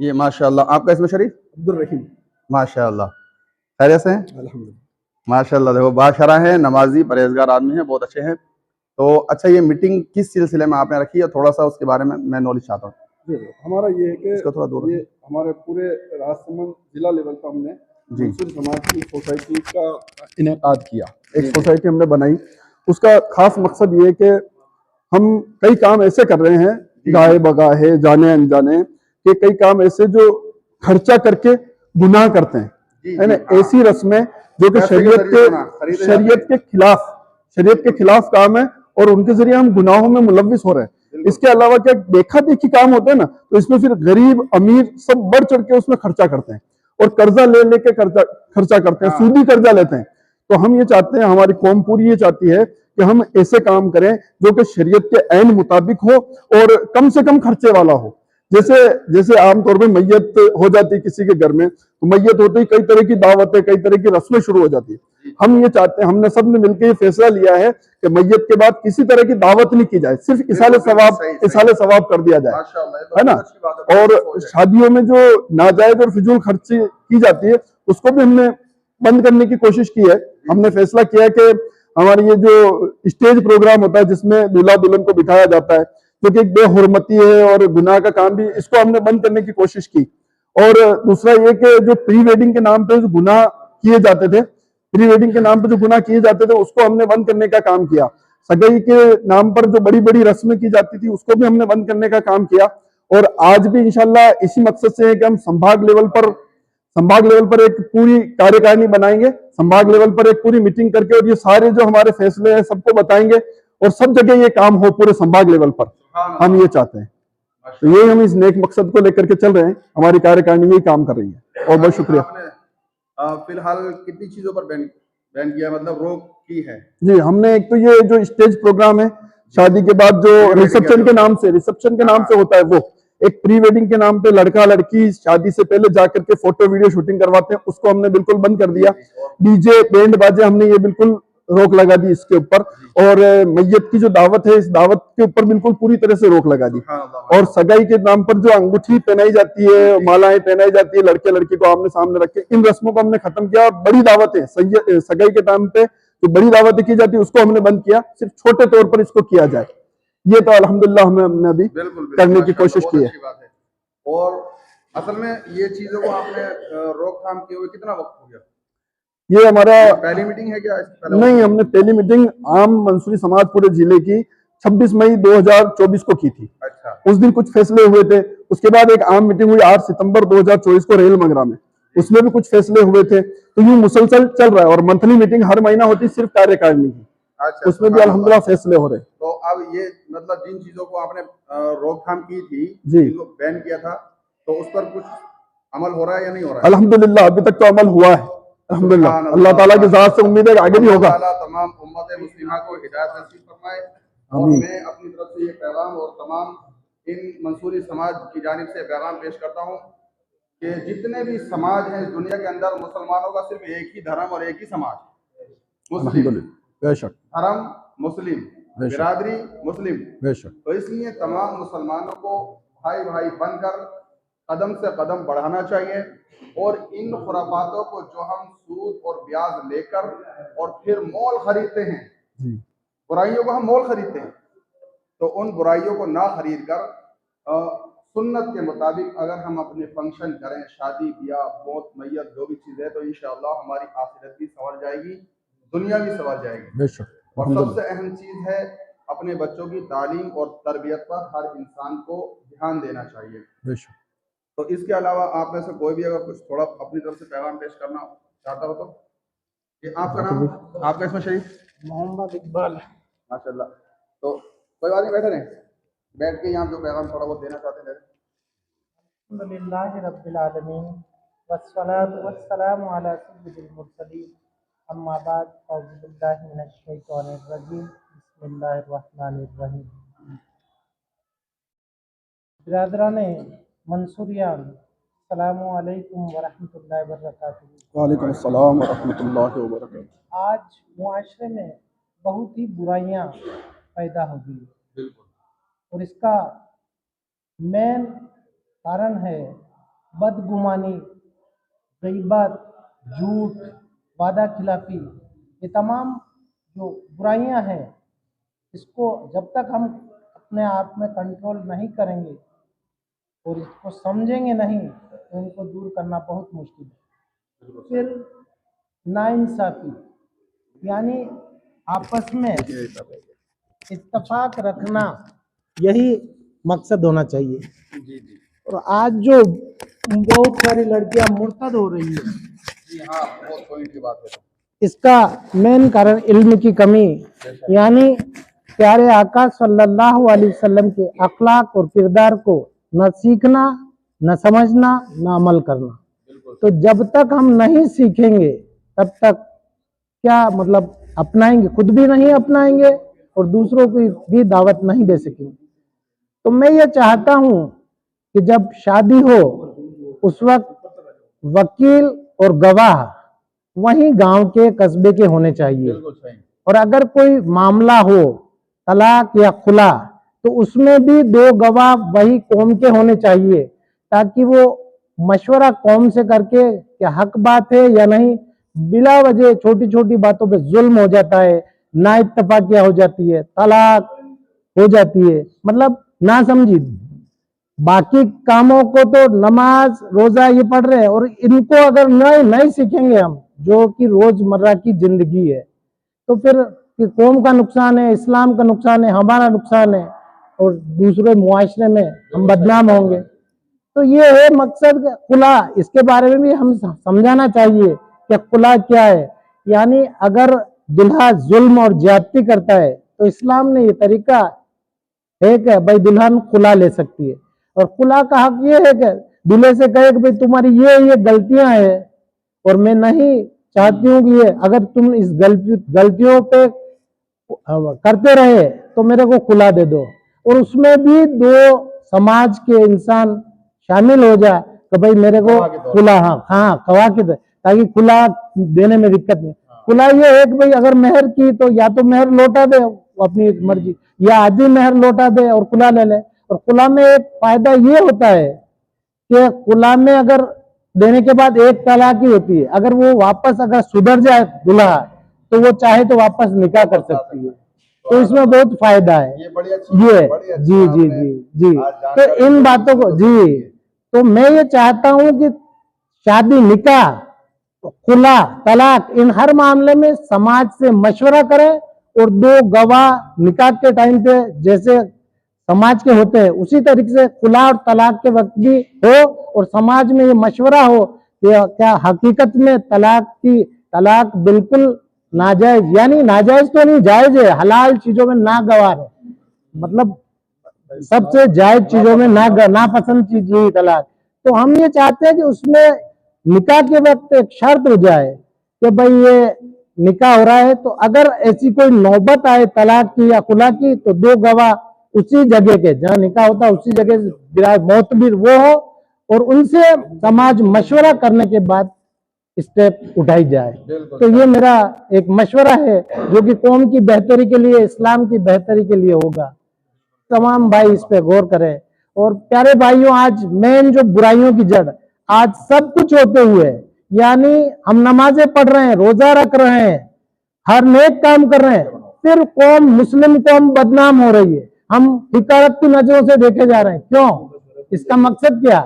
ये माशाल्लाह, आपका इसमें शरीफ? अब्दुल रहीम। माशाल्लाह, खैरियत से हैं? अल्हम्दुलिल्लाह। माशाल्लाह, देखो बाशरा हैं, नमाजी परहेजगार आदमी हैं, बहुत अच्छे हैं। तो अच्छा, ये मीटिंग किस सिलसिले में आपने रखी है, थोड़ा सा उसके बारे में मैं नॉलेज चाहता हूँ। जी, हमारा ये है कि इसको थोड़ा दूर ये रखें। हमारे पूरे राजसमंद जिला लेवल पर हमने जी मंसूर समाज की सोसाइटी का इनेकाद किया। एक जी जी सोसाइटी हमने बनाई, उसका खास मकसद ये है कि हम कई काम ऐसे कर रहे हैं, जी गाए बगाए जाने अनजाने, कि कई काम ऐसे जो खर्चा करके गुनाह करते हैं, जी है ना। जी, हाँ। ऐसी रस्में जो कि पैसे के जरिए गुनाह खरीदे जाते शरीयत हैं। के खिलाफ शरीयत के खिलाफ काम है, और उनके जरिए हम गुनाहों में मुलविस हो रहे हैं। बिल्कुल। इसके अलावा क्या देखा देखी काम होते हैं ना, तो इसमें फिर गरीब अमीर सब बढ़ चढ़ के उसमें खर्चा करते हैं, और कर्जा ले लेके खर्चा करते हैं, हाँ। सूदी कर्जा लेते हैं। तो हम ये चाहते हैं, हमारी कौम पूरी ये चाहती है कि हम ऐसे काम करें जो कि शरीयत के ऐन मुताबिक हो और कम से कम खर्चे वाला हो। जैसे जैसे आमतौर पर मैयत हो जाती है किसी के घर में, तो मैयत होते ही कई तरह की दावतें, कई तरह की रस्में शुरू हो जाती है। हम ये चाहते हैं, हमने सब ने मिलकर ये फैसला लिया है कि मैयत के बाद किसी तरह की दावत नहीं की जाए, सिर्फ इसाले सवाब कर दिया जाए, है ना। और शादियों में जो नाजायज और फिजूल खर्ची की जाती है, उसको भी हमने बंद करने की कोशिश की है। हमने फैसला किया है कि हमारी ये जो स्टेज प्रोग्राम होता है जिसमें दूल्हा दुल्हन को बिठाया जाता है, जो कि एक बेहुरमती है और गुनाह का काम भी, इसको हमने बंद करने की कोशिश की। और दूसरा ये कि जो प्री वेडिंग के नाम पे जो गुनाह किए जाते थे, प्री वेडिंग के नाम पे जो गुनाह किए जाते थे, उसको हमने बंद करने का काम किया। सगाई के नाम पर जो बड़ी बड़ी रस्में की जाती थी, उसको भी हमने बंद करने का काम किया। और आज भी इंशाल्लाह इसी मकसद से है कि हम संभाग लेवल पर एक पूरी कार्यकारिणी बनाएंगे, संभाग लेवल पर एक पूरी मीटिंग करके, और ये सारे जो हमारे फैसले हैं सबको बताएंगे, और सब जगह ये काम हो पूरे संभाग लेवल पर। हम ये चाहते हैं, तो यही हम इस नेक मकसद को लेकर के चल रहे हैं। हमारी कार्यकारिणी यही काम कर रही है। और बहुत शुक्रिया। फिलहाल कितनी चीजों पर बैन बैन किया, मतलब रोक की है? जी, हमने एक तो ये जो स्टेज प्रोग्राम है, शादी के बाद जो रिसेप्शन के नाम से होता है, वो एक प्री वेडिंग के नाम पे लड़का लड़की शादी से पहले जाकर के फोटो वीडियो शूटिंग करवाते हैं, उसको हमने बिल्कुल बंद कर दिया। डीजे बैंड बाजे हमने ये बिल्कुल रोक लगा दी इसके ऊपर। और मैयत की जो दावत है, इस दावत के ऊपर बिल्कुल पूरी तरह से रोक लगा दी। और सगाई के नाम पर जो अंगूठी पहनाई जाती है, मालाएं पहनाई जाती है लड़के लड़की को आमने सामने रख के, इन रस्मों को हमने खत्म किया। और बड़ी दावतें सगाई के टाइम पे जो बड़ी दावतें की जाती है, उसको हमने बंद किया, सिर्फ छोटे तौर पर इसको किया जाए। ये तो अल्हम्दुलिल्लाह हमने अभी करने की कोशिश की है। और असल में ये चीजों को आपने रोकथाम किए हुए कितना वक्त हो गया? ये हमारा पहली मीटिंग है क्या? नहीं, हमने पहली मीटिंग आम मंसूरी समाज पूरे जिले की 26 मई 2024 को की थी। अच्छा। उस दिन कुछ फैसले हुए थे। उसके बाद एक आम मीटिंग हुई 8 सितंबर 2024 को रेल मंगरा में, उसमें भी कुछ फैसले हुए थे। तो यूं मुसलसल चल रहा है, और मंथली मीटिंग हर महीना होती है सिर्फ कार्यकारिणी की। अच्छा, उसमें भी अल्हम्दुलिल्लाह फैसले हो रहे। तो अब ये मतलब जिन चीजों को आपने रोकथाम की थी, जी, जिनको बैन किया था, तो उस पर कुछ अमल हो रहा है या नहीं हो रहा है? अल्हम्दुलिल्लाह अभी तक तो अमल हुआ है, अल्हम्दुलिल्लाह। अल्लाह ताला की ज़ात से उम्मीद है आगे भी होगा। तमाम उम्मत मुस्लिमा को हिदायत नसीब फरमाए। और मैं अपनी तरफ से ये पैगाम और तमाम इन मंसूरी समाज की जानिब से पैगाम पेश करता हूँ कि जितने भी समाज हैं इस दुनिया के अंदर, मुसलमानों का सिर्फ एक ही धर्म और एक ही समाज, मुस्लिम बेशक, धर्म मुस्लिम, बिरादरी मुस्लिम। बेशक। तो इसलिए तमाम मुसलमानों को भाई भाई बनकर कदम से कदम बढ़ाना चाहिए, और इन खुराफातों को जो हम सूद और ब्याज लेकर और फिर मोल खरीदते हैं, बुराइयों को हम मोल खरीदते हैं, तो उन बुराइयों को ना खरीद कर सुन्नत के मुताबिक अगर हम अपने फंक्शन करें, शादी ब्याह मौत मैयत जो भी चीज़ है, तो इंशाअल्लाह हमारी आखिरत भी संवर जाएगी, दुनिया भी संवर जाएगी। बेशक। और सबसे अहम चीज़ है अपने बच्चों की तालीम और तरबियत पर हर इंसान को ध्यान देना चाहिए। बेशक। तो इसके अलावा आप में से कोई भी अगर कुछ थोड़ा अपनी तरफ से पैगाम पेश करना चाहता हो तो? ये आपका नाम, आपका इसमें शरीफ? मोहम्मद इकबाल। माशाल्लाह। तो कोई बात नहीं, बैठे रहें, बैठ के यहाँ जो पैगाम थोड़ा बहुत देना चाहते हैं। अल्हम्दुलिल्लाहि रब्बिल आलमीन वस्सलातु वस्सलामु अला सय्यिदिल मुरसलीन अम्मा बाद अऊज़ु बिल्लाहि मिनश शैतानिर रजीम बिस्मिल्लाहिर रहमानिर रहीम। बिरादराने मंसूरियान, अस्सलामु अलैकुम व रहमतुल्लाहि व बरकातुहू। वालेकुम अस्सलाम व रहमतुल्लाहि व बरकातुहू। आज मुआशरे में बहुत ही बुराइयां पैदा हो गई, और इसका मेन कारण है बदगुमानी, गीबत, झूठ, वादा खिलाफी, ये तमाम जो बुराइयां हैं, इसको जब तक हम अपने आप में कंट्रोल नहीं करेंगे और इसको समझेंगे नहीं तो इनको दूर करना बहुत मुश्किल है। फिर नाइंसाफ़ी, यानी आपस में इत्तेफाक रखना, यही मकसद होना चाहिए। जी जी और आज जो बहुत सारी लड़कियां मुर्तद हो रही है, जी हाँ, बहुत पॉइंट की बात है। इसका मेन कारण इल्म की कमी, यानी प्यारे आका सल्लल्लाहु अलैहि वसल्लम के अखलाक और किरदार को न सीखना, न समझना, न अमल करना। तो जब तक हम नहीं सीखेंगे तब तक क्या मतलब अपनाएंगे, खुद भी नहीं अपनाएंगे और दूसरों को भी दावत नहीं दे सकेंगे। तो मैं ये चाहता हूँ कि जब शादी हो उस वक्त वकील और गवाह वहीं गांव के कस्बे के होने चाहिए। बिल्कुल सही। और अगर कोई मामला हो तलाक या खुला तो उसमें भी 2 गवाह वही कौम के होने चाहिए, ताकि वो मशवरा कौम से करके क्या हक बात है या नहीं। बिला वजह छोटी छोटी बातों पे जुल्म हो जाता है, ना इत्तफाकिया हो जाती है, तलाक हो जाती है, मतलब ना समझी। बाकी कामों को तो नमाज रोजा ये पढ़ रहे हैं, और इनको अगर नहीं सीखेंगे हम, जो कि रोजमर्रा की जिंदगी है, तो फिर कि कौम का नुकसान है, इस्लाम का नुकसान है, हमारा नुकसान है, और दूसरे मुआशरे में हम बदनाम होंगे। तो ये है मकसद खुला। इसके बारे में भी हम समझाना चाहिए कि खुला क्या है। यानी अगर दुल्हा जुल्म और ज्यादती करता है तो इस्लाम ने ये तरीका है कि भाई दुल्हन खुला ले सकती है, और खुला का हक ये है कि दूल्हे से कहे कि भाई तुम्हारी ये गलतियां हैं और मैं नहीं चाहती हूँ कि ये अगर तुम इस गलतियों पे करते रहे तो मेरे को खुला दे दो। और उसमें भी 2 समाज के इंसान शामिल हो जाए तो भाई मेरे को खुला, हाँ गवाह के, ताकि खुला देने में दिक्कत नहीं। खुला ये है कि भाई अगर मेहर की तो या तो मेहर लौटा दे वो अपनी मर्जी, या आधी मेहर लौटा दे और खुला ले ले। और खुला में एक फायदा ये होता है कि खुला में अगर देने के बाद एक तलाक ही होती है, अगर वो वापस अगर सुधर जाए दूल्हा तो वो चाहे तो वापस निकाह कर सकती है। तो इसमें बहुत फायदा है। ये बड़ी अच्छी ये बड़ी अच्छी जी जी आपने जी जी। आज तो जानकारी इन दी। बातों को जी, तो मैं ये चाहता हूं कि शादी, निकाह, खुला, तलाक, इन हर मामले में समाज से मशवरा करें, और 2 गवाह निकाह के टाइम पे जैसे समाज के होते हैं उसी तरीके से खुला और तलाक के वक्त भी हो, और समाज में ये मशवरा हो कि क्या हकीकत में तलाक बिल्कुल नाजायज, यानी नाजायज तो नहीं, जायज है, हलाल चीजों में ना गवार है, मतलब सबसे जायज चीजों में ना पसंद चीज यही तलाक। तो हम ये चाहते हैं कि उसमें निकाह के वक्त एक शर्त हो जाए कि भाई ये निकाह हो रहा है, तो अगर ऐसी कोई नौबत आए तलाक की या खुला की तो 2 गवाह उसी जगह के जहाँ निकाह होता है उसी जगह मोतबिर वो हो, और उनसे समाज मशवरा करने के बाद स्टेप उठाई जाए। तो ये मेरा एक मशवरा है जो कि कौम की बेहतरी के लिए, इस्लाम की बेहतरी के लिए होगा। तमाम भाई इस पे गौर करें। और प्यारे भाइयों, आज मेन जो बुराइयों की जड़, आज सब कुछ होते हुए, यानी हम नमाजें पढ़ रहे हैं, रोजा रख रहे हैं, हर नेक काम कर रहे हैं, फिर कौम, मुस्लिम कौम बदनाम हो रही है, हम हिकारत की नजरों से देखे जा रहे हैं। क्यों? इसका मकसद क्या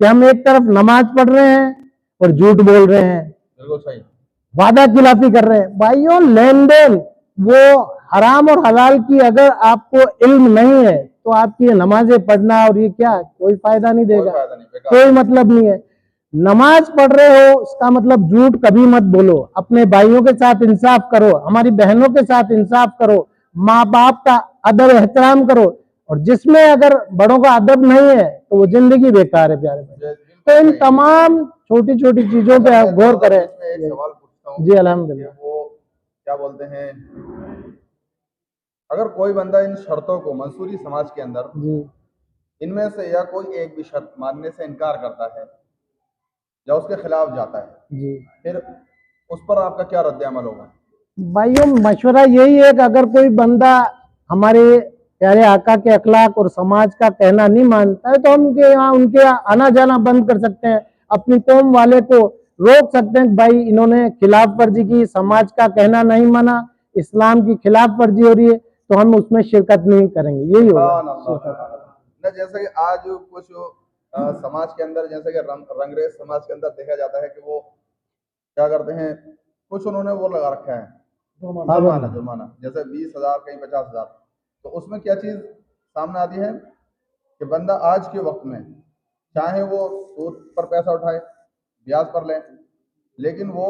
कि हम एक तरफ नमाज पढ़ रहे हैं और झूठ बोल रहे हैं, बिल्कुल सही। वादा खिलाफी कर रहे हैं। भाइयों, लेन देन वो हराम और हलाल की अगर आपको इल्म नहीं है तो आपकी ये नमाजें पढ़ना और ये क्या, कोई फायदा नहीं देगा, कोई मतलब नहीं है। नमाज पढ़ रहे हो उसका मतलब झूठ कभी मत बोलो, अपने भाइयों के साथ इंसाफ करो, हमारी बहनों के साथ इंसाफ करो, माँ बाप का अदब एहतराम करो, और जिसमें अगर बड़ों का अदब नहीं है तो वो जिंदगी बेकार है प्यारे भाई। तो इन तमाम छोटी छोटी चीजों पे आप गौर करें। एक सवाल पूछता हूँ जी अल्हम्दुलिल्लाह। वो क्या बोलते हैं, अगर कोई बंदा इन शर्तों को मंसूरी समाज के अंदर जी इनमें से या कोई एक भी शर्त मानने से इनकार करता है या उसके खिलाफ जाता है, जी फिर उस पर आपका क्या रद्द अमल होगा? भाइयों, मशवरा यही है कि अगर कोई बंदा हमारे प्यारे आका के अखलाक और समाज का कहना नहीं मानता है तो हम उनके यहाँ आना जाना बंद कर सकते हैं, अपनी कौम वाले को रोक सकते हैं। भाई इन्होंने खिलाफ वर्जी की, समाज का कहना नहीं माना, इस्लाम की खिलाफ वर्जी हो रही है तो हम उसमें शिरकत नहीं करेंगे, यही होगा। न जैसे कि आज कुछ समाज के अंदर, जैसे कि रंगरेज समाज के अंदर देखा जाता है कि वो क्या करते हैं, कुछ उन्होंने वो लगा रखा है जुर्माना, जैसे 20,000 कहीं 50,000। तो उसमें क्या चीज सामने आती है कि बंदा आज के वक्त में चाहे वो सूद पर पैसा उठाए, ब्याज पर ले, लेकिन वो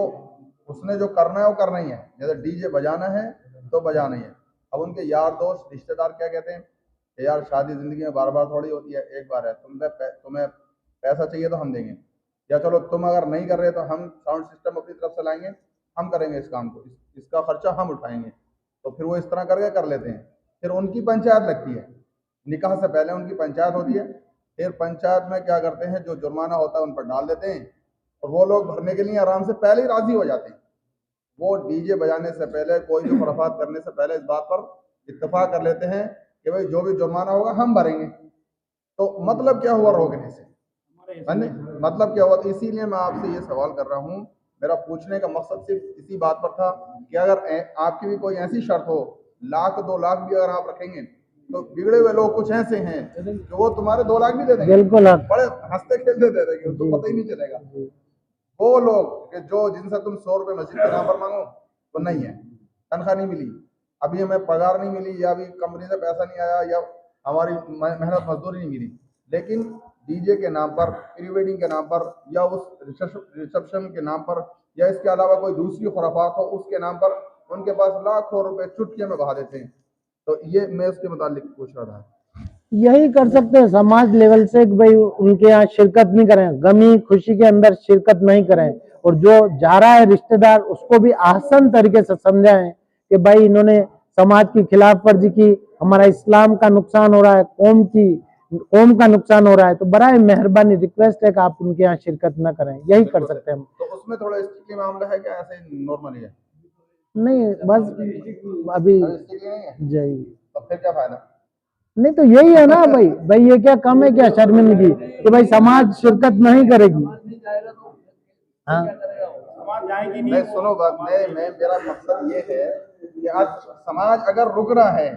उसने जो करना है वो करना ही है। जैसे डीजे बजाना है तो बजाना ही है। अब उनके यार दोस्त रिश्तेदार क्या कहते हैं कि यार शादी जिंदगी में बार बार थोड़ी होती है, एक बार है, तुम्हें पैसा चाहिए तो हम देंगे, या चलो तुम अगर नहीं कर रहे तो हम साउंड सिस्टम अपनी तरफ से लाएंगे, हम करेंगे इस काम को, इसका खर्चा हम उठाएंगे। तो फिर वो इस तरह करके कर लेते हैं। फिर उनकी पंचायत लगती है, निकाह से पहले उनकी पंचायत होती है। फिर पंचायत में क्या करते हैं, जो जुर्माना होता है उन पर डाल देते हैं, और वो लोग भरने के लिए आराम से पहले ही राजी हो जाते हैं। वो डीजे बजाने से पहले, कोई भी खुराफात करने से पहले इस बात पर इत्तेफाक कर लेते हैं कि भाई जो भी जुर्माना होगा हम भरेंगे। तो मतलब क्या हुआ रोकने से, मतलब क्या हुआ? तो इसीलिए मैं आपसे ये सवाल कर रहा हूँ, मेरा पूछने का मकसद सिर्फ इसी बात पर था कि अगर आपकी भी कोई ऐसी शर्त हो, 1,00,000 2 लाख भी अगर आप रखेंगे तो बिगड़े हुए लोग कुछ ऐसे हैं जो वो तुम्हारे 2 लाख भी दे देंगे, बिल्कुल बड़े हंसते खेलते दे देंगे, उनको पता ही नहीं चलेगा। वो लोग कि जो जिनसे तुम 100 रुपये मस्जिद के नाम पर मांगो तो नहीं है, तनख्वाह नहीं मिली, अभी हमें पगार नहीं मिली, या अभी कंपनी से पैसा नहीं आया, या हमारी मेहनत मजदूरी नहीं मिली, लेकिन डीजे के नाम पर, प्री वेडिंग के नाम पर, या उस रिसेप्शन के नाम पर, या इसके अलावा कोई दूसरी खुराफात हो उसके नाम पर उनके पास लाखों रुपए चुटकियों में बहा देते हैं। तो ये मैं उसके मुतालिक पूछ रहा था। यही कर सकते हैं समाज लेवल से कि भाई उनके यहाँ शिरकत नहीं करें, गमी खुशी के अंदर शिरकत नहीं करें, और जो जा रहा है रिश्तेदार उसको भी आसान तरीके से समझाएं कि भाई इन्होंने समाज की खिलाफ वर्जी की, हमारा इस्लाम का नुकसान हो रहा है, कौम का नुकसान हो रहा है, तो बराए मेहरबानी रिक्वेस्ट है कि आप उनके यहाँ शिरकत न करें। यही कर सकते हैं हम। तो उसमें थोड़ा स्टिकी मामला है क्या, ऐसे नॉर्मल है? नहीं, बस अभी जय, तो फिर क्या फायदा? नहीं तो यही है ना भाई, ये क्या कम है क्या शर्मिंदगी कि भाई समाज शिरकत नहीं करेगी? हाँ, नहीं सुनो बात, मैं मेरा मकसद ये है कि आज समाज अगर रुक रहा है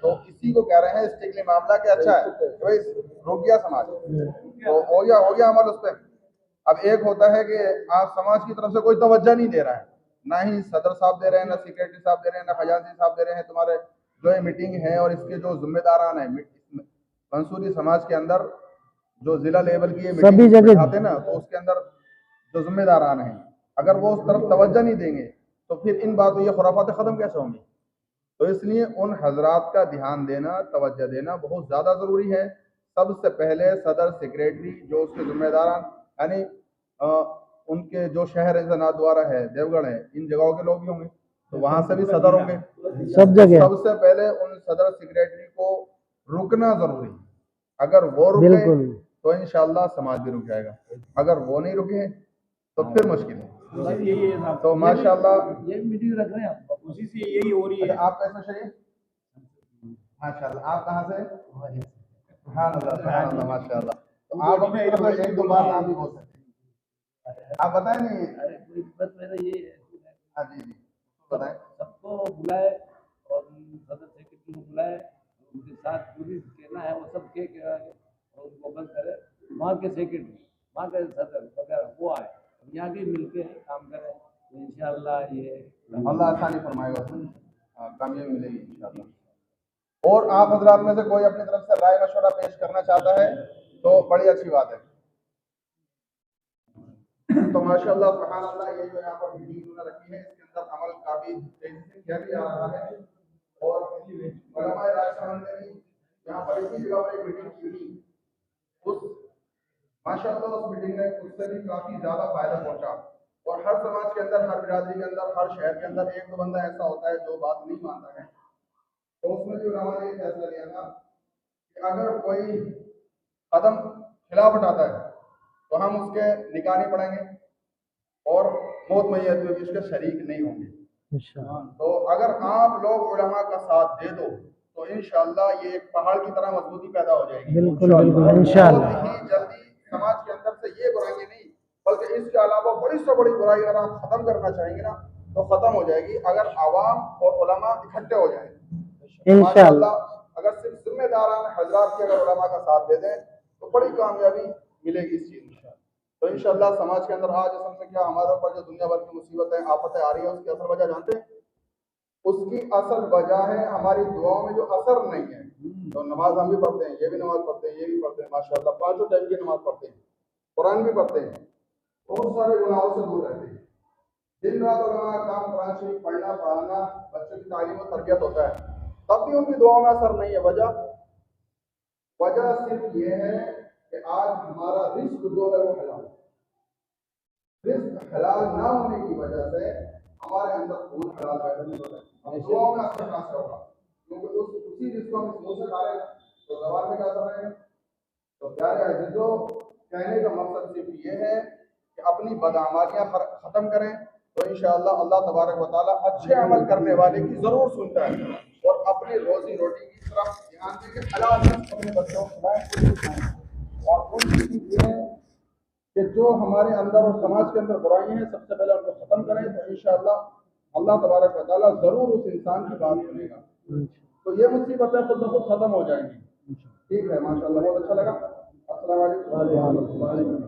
तो इसी को कह रहे हैं स्टिकली मामला कि अच्छा है कि भाई रुक गया समाज, तो हो गया अमल उस पर। अब एक होता है कि आज समाज की तरफ से कोई तवज्जो नहीं दे रहा है, ना ही सदर साहब दे रहे हैं, ना सेक्रेटरी साहब दे रहे हैं, ना खजांची साहब दे रहे हैं। तुम्हारे जो ये मीटिंग है और इसके जो जिम्मेदारान है मंसूरी समाज के अंदर, जो जिला लेवल की ये सभी जगह आते हैं ना, तो उसके अंदर जो जिम्मेदारान हैं, अगर वो उस तरफ तवज्जो नहीं देंगे तो फिर इन बातों ये खुराफातें खत्म कैसे होंगी? तो इसलिए उन हजरात का ध्यान देना, तवज्जो देना बहुत ज़्यादा ज़रूरी है। सबसे पहले सदर सेक्रेटरी जो उसके जिम्मेदारान, यानी उनके जो शहर है, नाथद्वारा है, देवगढ़ है, इन जगहों के लोग भी होंगे, तो वहां से भी सदर होंगे, सब जगह। सबसे पहले उन सदर सेक्रेटरी को रुकना जरूरी है। अगर वो रुके तो इंशाल्लाह समाज भी रुक जाएगा, अगर वो नहीं रुके तो फिर मुश्किल है। तो माशाल्लाह ये मीटिंग रख रहे हैं, उसी से यही हो रही है। आप कैसे चाहिए? माशाल्लाह। आप कहाँ से? सुभान अल्लाह, माशाल्लाह। तो आप अपनी तरफ से एक दो बात आप भी बोल सकते हैं, आप बताएं। नहीं बस मेरा ये है, हाँ जी जी बताएं। सबको बुलाए और सदर सेक्रेटरी को बुलाए, उनके साथ पूरी कहना है वो सब के और उनको बंद करे। वहाँ के सेक्रेटरी, वहाँ के सदर वगैरह वो आए, यहाँ के मिलके काम करें, तो इंशाअल्लाह ये अल्लाह आसानी फरमाएगा, कामयाबी मिलेगी इंशाअल्लाह। और आप हजरात में से कोई अपनी तरफ से राय मशवरा पेश करना चाहता है तो बड़ी अच्छी बात है। तो माशाअल्लाह सुभान अल्लाह, ये जो यहाँ पर मीटिंग उन्होंने रखी है इसके अंदर अमल काफी तेजी से किया भी जा रहा है। और उलमाए राजस्थान ने भी यहाँ बड़ी सी जगह पर एक मीटिंग की थी, उस माशाअल्लाह उस मीटिंग में उससे भी काफी ज्यादा फायदा पहुंचा। और हर समाज के अंदर, हर बिरादरी के अंदर, हर शहर के अंदर एक दो बंदा ऐसा होता है जो बात नहीं मानता है, तो उसमें भी उलमा ने फैसला लिया था कि अगर कोई कदम खिलाफ उठाता है तो हम उसके निकाह नहीं पढ़ेंगे और मौत मैयत में भी उसके शरीक नहीं होंगे। तो अगर आप लोग उलमा का साथ दे दो तो इंशाअल्लाह ये एक पहाड़ की तरह मजबूती पैदा हो जाएगी। बिल्कुल बिल्कुल इंशाअल्लाह। बहुत ही जल्दी समाज के अंदर से ये बुराइयां नहीं, बल्कि इसके अलावा बड़ी से बड़ी बुराई अगर आप खत्म करना चाहेंगे ना तो खत्म हो जाएगी, अगर आवाम और उलमा इकट्ठे हो जाए इंशाअल्लाह। अगर सिर्फ जिम्मेदारान हजरात के अगर उलमा का साथ दे दें तो बड़ी कामयाबी मिलेगी इस चीज में। तो इंशाअल्लाह समाज के अंदर आज असल में क्या हमारे ऊपर जो दुनिया भर की मुसीबतें आफतें आ रही है उसकी असल वजह जानते हैं? उसकी असल वजह है हमारी दुआओं में जो असर नहीं है। तो नमाज हम भी पढ़ते हैं, ये भी नमाज पढ़ते हैं, ये भी पढ़ते हैं माशाअल्लाह, 5 टाइम की नमाज पढ़ते हैं, कुरान भी पढ़ते हैं, बहुत सारे गुनाहों से दूर रहते हैं, दिन रात उलमा का काम कुरान शरीफ पढ़ना पढ़ाना, बच्चों की तालीम और तरबियत होता है, तब भी उनकी दुआओं में असर नहीं है। वजह सिर्फ ये है कि आज हमारा रिस्क जो है वो हलाल, रिस्क हलाल ना होने की वजह से हमारे अंदर खून हलाल पैदा नहीं होता है। अब दुआओं में असर कहाँ से होगा? क्योंकि उसी रिस्क को हम मुंह से खा रहे हैं तो जबान में क्या असर रहेगा? तो प्यारे अजीजों, कहने का मकसद सिर्फ ये है कि अपनी बदअमालियां खत्म करें तो इंशाअल्लाह अल्लाह तबारक व तआला अच्छे अमल करने वाले की जरूर सुनता है, और अपनी रोजी रोटी की तरफ ध्यान दें कि हलाल रिस्क अपने बच्चों को खिलाएं। और दूसरी चीज ये है कि जो हमारे अंदर और समाज के अंदर बुराइयां हैं सबसे पहले उनको खत्म करें तो इंशाअल्लाह अल्लाह तबारक व तआला जरूर उस इंसान की बात सुनेगा, तो ये मुसीबतें खुद ब खुद खत्म हो जाएंगी। ठीक है, माशाअल्लाह, बहुत अच्छा लगा। अस्सलाम वालेकुम।